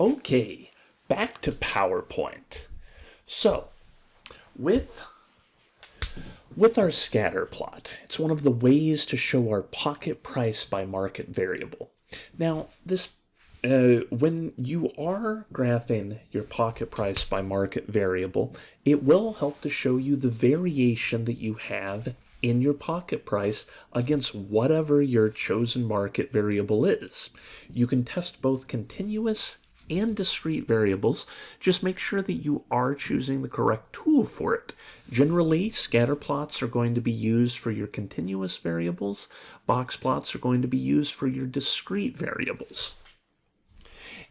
Okay, back to PowerPoint. So, with our scatter plot, it's one of the ways to show our pocket price by market variable. Now, when you are graphing your pocket price by market variable, it will help to show you the variation that you have in your pocket price against whatever your chosen market variable is. You can test both continuous and discrete variables. Just make sure that you are choosing the correct tool for it. Generally, scatter plots are going to be used for your continuous variables. Box plots are going to be used for your discrete variables.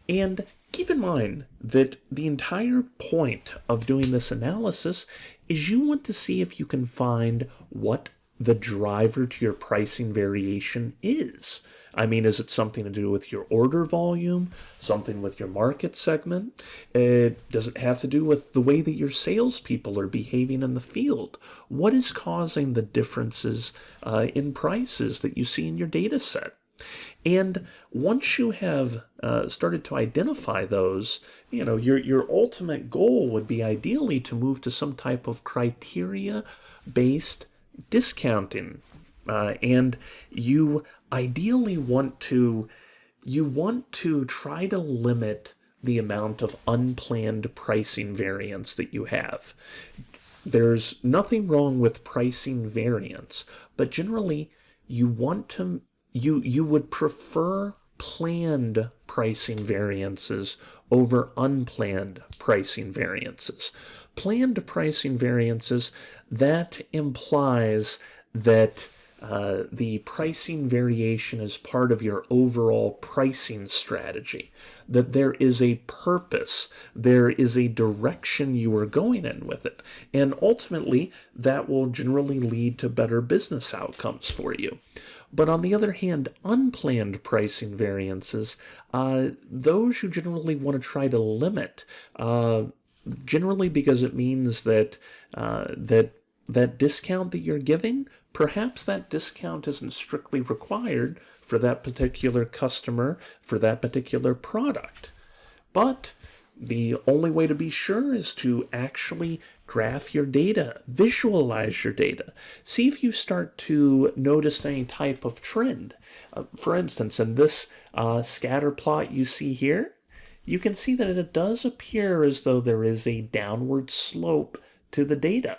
And keep in mind that the entire point of doing this analysis is you want to see if you can find what the driver to your pricing variation is. I mean, is it something to do with your order volume, something with your market segment? Does it have to do with the way that your salespeople are behaving in the field? What is causing the differences in prices that you see in your data set? And once you have started to identify those, your ultimate goal would be ideally to move to some type of criteria-based discounting. And you ideally want to try to limit the amount of unplanned pricing variance that you have. There's nothing wrong with pricing variance, but generally you would prefer planned pricing variances over unplanned pricing variances. Planned pricing variances, that implies that the pricing variation is part of your overall pricing strategy, that there is a purpose, there is a direction you are going in with it, and ultimately that will generally lead to better business outcomes for you. But on the other hand, unplanned pricing variances, those you generally want to try to limit, generally because it means that that discount that you're giving, perhaps that discount isn't strictly required for that particular customer, for that particular product. But the only way to be sure is to actually graph your data, visualize your data. See if you start to notice any type of trend. For instance, in this scatter plot you see here, you can see that it does appear as though there is a downward slope to the data.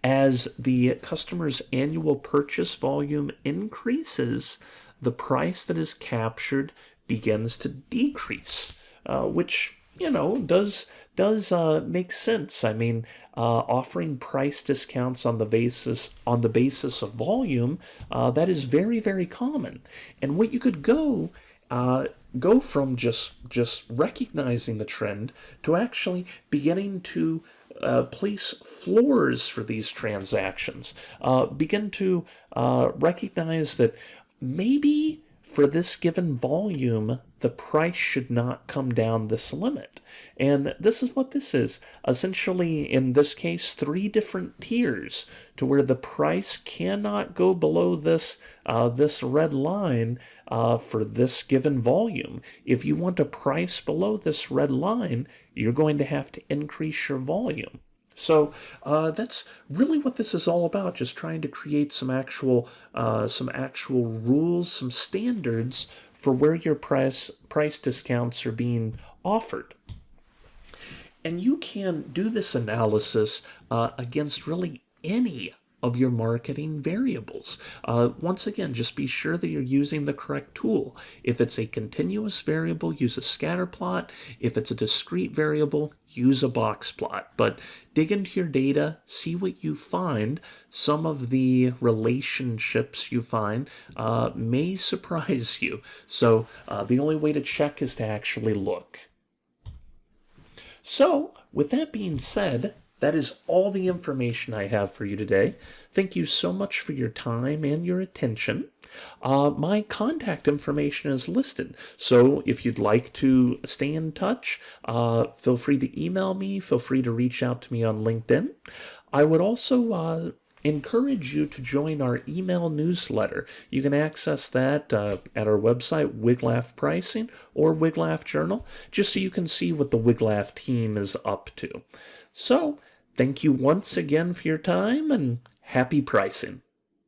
As the customer's annual purchase volume increases, the price that is captured begins to decrease, which does make sense. I mean, offering price discounts on the basis of volume, that is very, very common. And what you could go from just recognizing the trend to actually beginning to place floors for these transactions. Begin to recognize that maybe for this given volume, the price should not come down this limit. And this is what this is. Essentially, in this case, 3 different tiers to where the price cannot go below this red line for this given volume. If you want a price below this red line, you're going to have to increase your volume. So that's really what this is all about, just trying to create some actual rules, some standards for where your price discounts are being offered. And you can do this analysis against really any of your marketing variables. Once again, just be sure that you're using the correct tool. If it's a continuous variable, use a scatter plot. If it's a discrete variable, use a box plot. But dig into your data, see what you find. Some of the relationships you find may surprise you. So the only way to check is to actually look. So, with that being said, that is all the information I have for you today. Thank you so much for your time and your attention. My contact information is listed, so if you'd like to stay in touch, feel free to email me, feel free to reach out to me on LinkedIn. I would also encourage you to join our email newsletter. You can access that at our website, Wiglaf Pricing or Wiglaf Journal, just so you can see what the Wiglaf team is up to. So, thank you once again for your time, and happy pricing.